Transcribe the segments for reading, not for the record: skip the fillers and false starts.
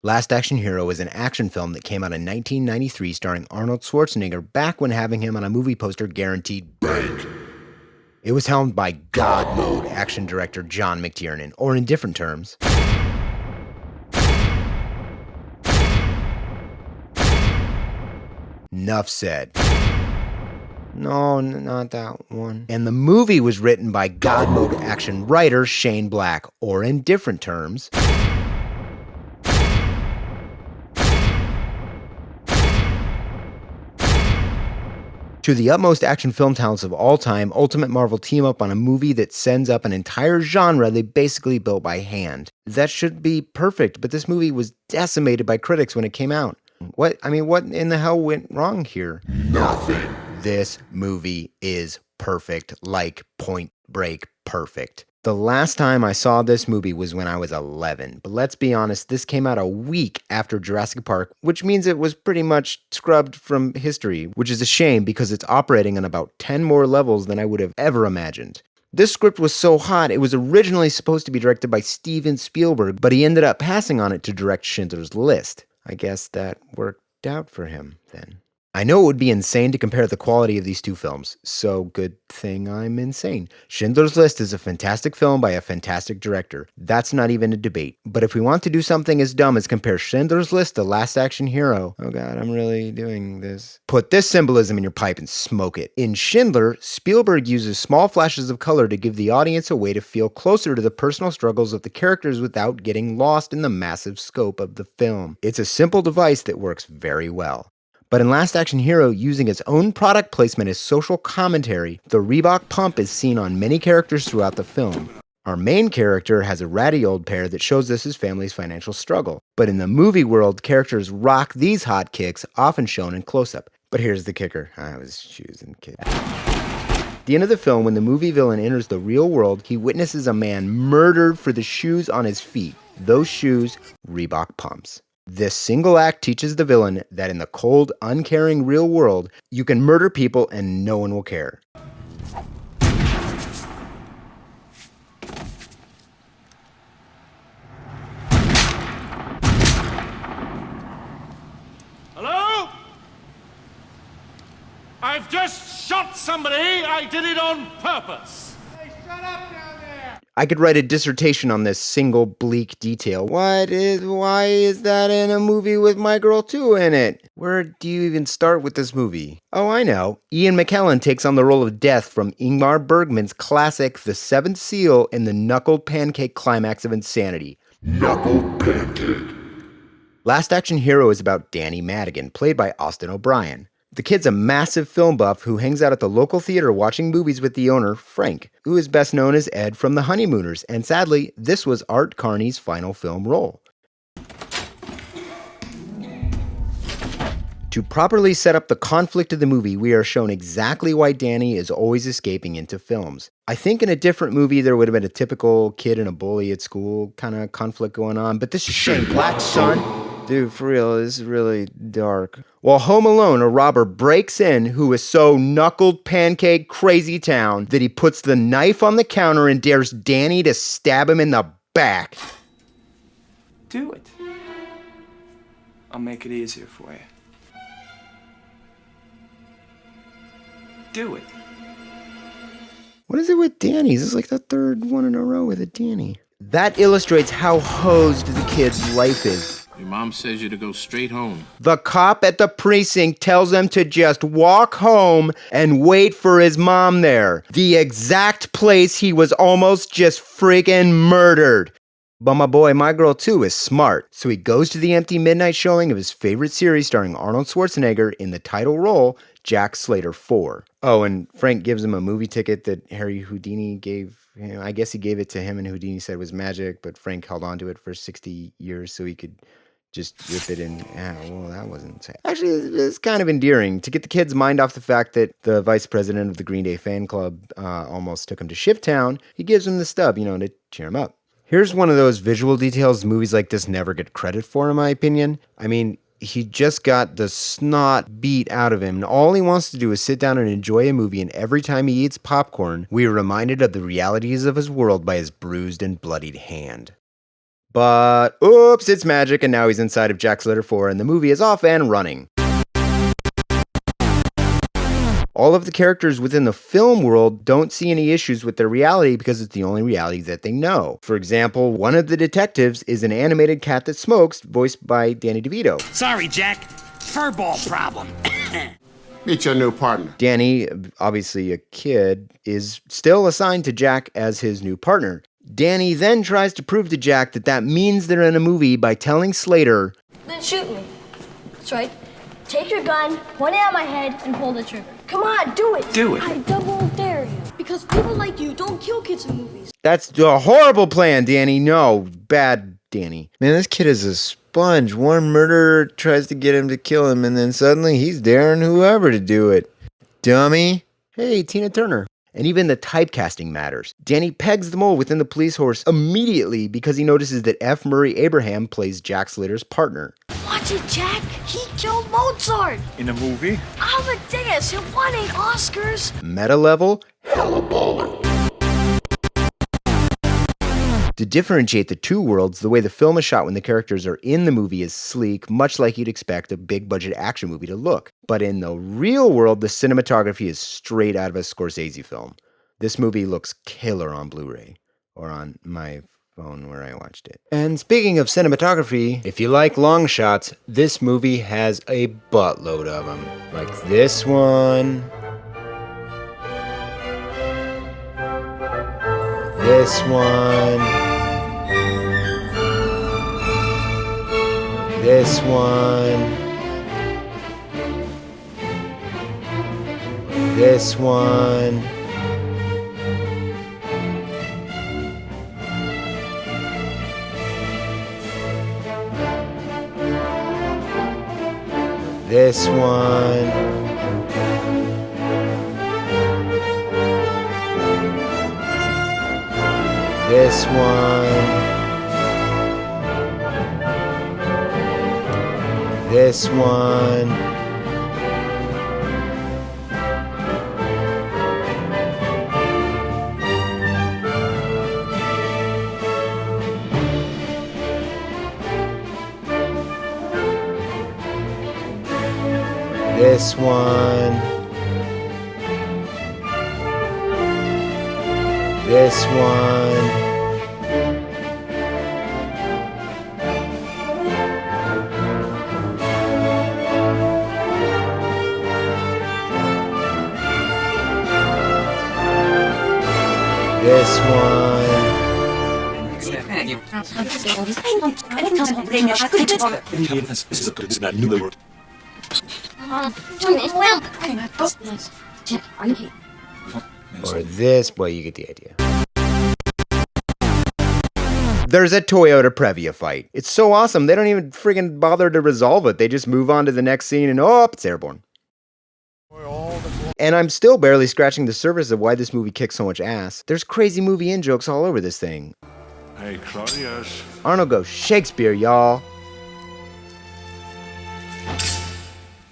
Last Action Hero is an action film that came out in 1993 starring Arnold Schwarzenegger back when having him on a movie poster guaranteed bank. It was helmed by God Mode action director John McTiernan, or in different terms, Nuff said. No, not that one. And the movie was written by God Mode action writer Shane Black, or in different terms, to the utmost action film talents of all time, Ultimate Marvel team up on a movie that sends up an entire genre they basically built by hand. That should be perfect, but this movie was decimated by critics when it came out. What in the hell went wrong here? Nothing. This movie is perfect, like Point Break perfect. The last time I saw this movie was when I was 11, but let's be honest, this came out a week after Jurassic Park, which means it was pretty much scrubbed from history, which is a shame because it's operating on about 10 more levels than I would have ever imagined. This script was so hot, it was originally supposed to be directed by Steven Spielberg, but he ended up passing on it to direct Schindler's List. I guess that worked out for him then. I know it would be insane to compare the quality of these two films, so good thing I'm insane. Schindler's List is a fantastic film by a fantastic director. That's not even a debate. But if we want to do something as dumb as compare Schindler's List to Last Action Hero, oh god, I'm really doing this. Put this symbolism in your pipe and smoke it. In Schindler, Spielberg uses small flashes of color to give the audience a way to feel closer to the personal struggles of the characters without getting lost in the massive scope of the film. It's a simple device that works very well. But in Last Action Hero, using its own product placement as social commentary, the Reebok pump is seen on many characters throughout the film. Our main character has a ratty old pair that shows us his family's financial struggle. But in the movie world, characters rock these hot kicks, often shown in close-up. But here's the kicker. I was choosing kids. At the end of the film, when the movie villain enters the real world, he witnesses a man murdered for the shoes on his feet. Those shoes, Reebok pumps. This single act teaches the villain that in the cold, uncaring real world, you can murder people and no one will care. Hello? I've just shot somebody. I did it on purpose. Hey, shut up down there! I could write a dissertation on this single bleak detail. Why is that in a movie with my girl 2 in it? Where do you even start with this movie? Oh, I know. Ian McKellen takes on the role of Death from Ingmar Bergman's classic The Seventh Seal in the knuckled pancake climax of insanity. Knuckle pancake. Last Action Hero is about Danny Madigan, played by Austin O'Brien. The kid's a massive film buff who hangs out at the local theater watching movies with the owner, Frank, who is best known as Ed from The Honeymooners, and sadly, this was Art Carney's final film role. To properly set up the conflict of the movie, we are shown exactly why Danny is always escaping into films. I think in a different movie there would have been a typical kid and a bully at school kind of conflict going on, but this is Shane Black, son. Dude, for real, this is really dark. While home alone, a robber breaks in who is so knuckled pancake crazy town that he puts the knife on the counter and dares Danny to stab him in the back. Do it. I'll make it easier for you. Do it. What is it with Danny's? This is like the third one in a row with a Danny. That illustrates how hosed the kid's life is. Your mom says you to go straight home. The cop at the precinct tells him to just walk home and wait for his mom there. The exact place he was almost just friggin' murdered. But my boy, My Girl 2 is smart, so he goes to the empty midnight showing of his favorite series starring Arnold Schwarzenegger in the title role, Jack Slater 4. Oh, and Frank gives him a movie ticket that Harry Houdini gave him. I guess he gave it to him and Houdini said it was magic, but Frank held on to it for 60 years so he could just rip it in. Well, that wasn't safe. Actually, it's kind of endearing to get the kid's mind off the fact that the vice president of the Green Day fan club almost took him to Shiptown. He gives him the stub, to cheer him up. Here's one of those visual details movies like this never get credit for, in my opinion. I mean, he just got the snot beat out of him, and all he wants to do is sit down and enjoy a movie, and every time he eats popcorn, we are reminded of the realities of his world by his bruised and bloodied hand. But oops, it's magic, and now he's inside of Jack Slater 4, and the movie is off and running. All of the characters within the film world don't see any issues with their reality because it's the only reality that they know. For example, one of the detectives is an animated cat that smokes, voiced by Danny DeVito. Sorry, Jack. Furball problem. Meet your new partner. Danny, obviously a kid, is still assigned to Jack as his new partner. Danny then tries to prove to Jack that that means they're in a movie by telling Slater, Then shoot me. That's right. Take your gun, point it at my head, and pull the trigger. Come on, do it. Do it. I double dare you. Because people like you don't kill kids in movies. that's a horrible plan, Danny. No, bad Danny. Man, this kid is a sponge. One murderer tries to get him to kill him, and then suddenly he's daring whoever to do it. Dummy. Hey, Tina Turner. And even the typecasting matters. Danny pegs the mole within the police force immediately because he notices that F. Murray Abraham plays Jack Slater's partner. Watch it, Jack. He killed Mozart. In a movie? Amadeus. He won 8 Oscars. Meta level. Hella baller. To differentiate the two worlds, the way the film is shot when the characters are in the movie is sleek, much like you'd expect a big-budget action movie to look. But in the real world, the cinematography is straight out of a Scorsese film. This movie looks killer on Blu-ray, or on my phone where I watched it. And speaking of cinematography, if you like long shots, this movie has a buttload of them. Like this one. This one. This one. This one. This one. This one. This one. This one. This one. This one. Or this, well, you get the idea. There's a Toyota Previa fight. It's so awesome, they don't even friggin' bother to resolve it. They just move on to the next scene and oh, it's airborne. And I'm still barely scratching the surface of why this movie kicks so much ass. There's crazy movie in-jokes all over this thing. Hey, Claudius. Arnold goes Shakespeare, y'all.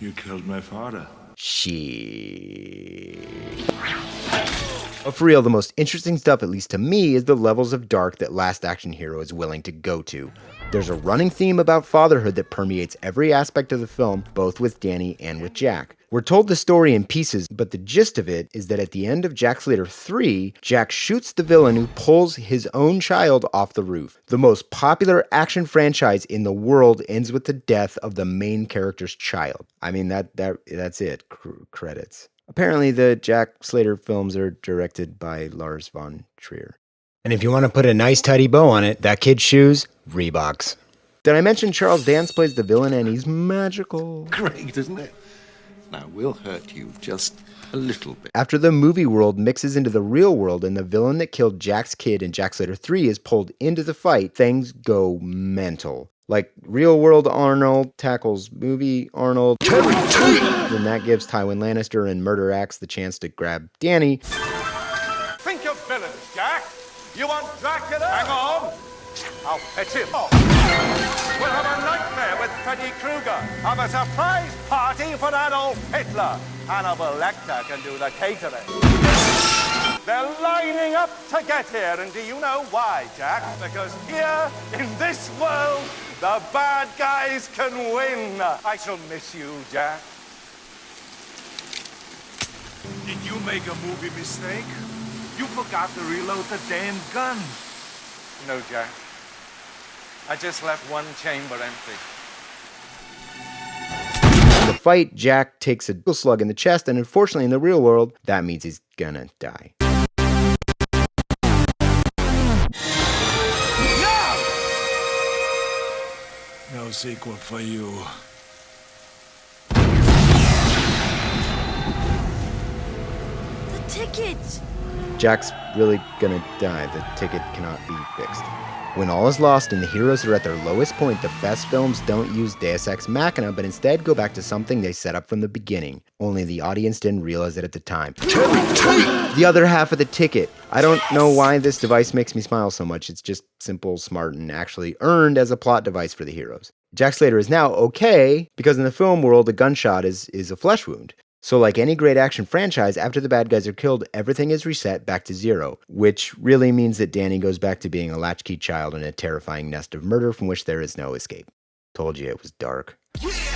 You killed my father. Shit. But for real, the most interesting stuff, at least to me, is the levels of dark that Last Action Hero is willing to go to. There's a running theme about fatherhood that permeates every aspect of the film, both with Danny and with Jack. We're told the story in pieces, but the gist of it is that at the end of Jack Slater 3, Jack shoots the villain who pulls his own child off the roof. The most popular action franchise in the world ends with the death of the main character's child. I mean, that's it. Credits. Apparently, the Jack Slater films are directed by Lars von Trier. And if you want to put a nice tidy bow on it, that kid's shoes, Reeboks. Did I mention Charles Dance plays the villain and he's magical? Great, isn't it? Now, we'll hurt you just a little bit. After the movie world mixes into the real world and the villain that killed Jack's kid in Jack Slater 3 is pulled into the fight, things go mental. Like real world Arnold tackles movie Arnold. Then that gives Tywin Lannister and Murder Axe the chance to grab Danny. Think of villains, Jack. You want Dracula? Hang on. I'll fetch him. We'll have a nightmare with Freddy Krueger. Have a surprise party for Adolf Hitler. Hannibal Lecter can do the catering. They're lining up to get here, and do you know why, Jack? Because here, in this world, the bad guys can win. I shall miss you, Jack. Did you make a movie mistake? You forgot to reload the damn gun. No, Jack. I just left one chamber empty. In the fight, Jack takes a slug in the chest, and unfortunately in the real world, that means he's gonna die. No sequel for you. The tickets! Jack's really gonna die. The ticket cannot be fixed. When all is lost and the heroes are at their lowest point, the best films don't use Deus Ex Machina, but instead go back to something they set up from the beginning. Only the audience didn't realize it at the time. The other half of the ticket. I don't know why this device makes me smile so much. It's just simple, smart, and actually earned as a plot device for the heroes. Jack Slater is now okay, because in the film world, a gunshot is a flesh wound. So like any great action franchise, after the bad guys are killed, everything is reset back to zero, which really means that Danny goes back to being a latchkey child in a terrifying nest of murder from which there is no escape. Told you it was dark. Yeah!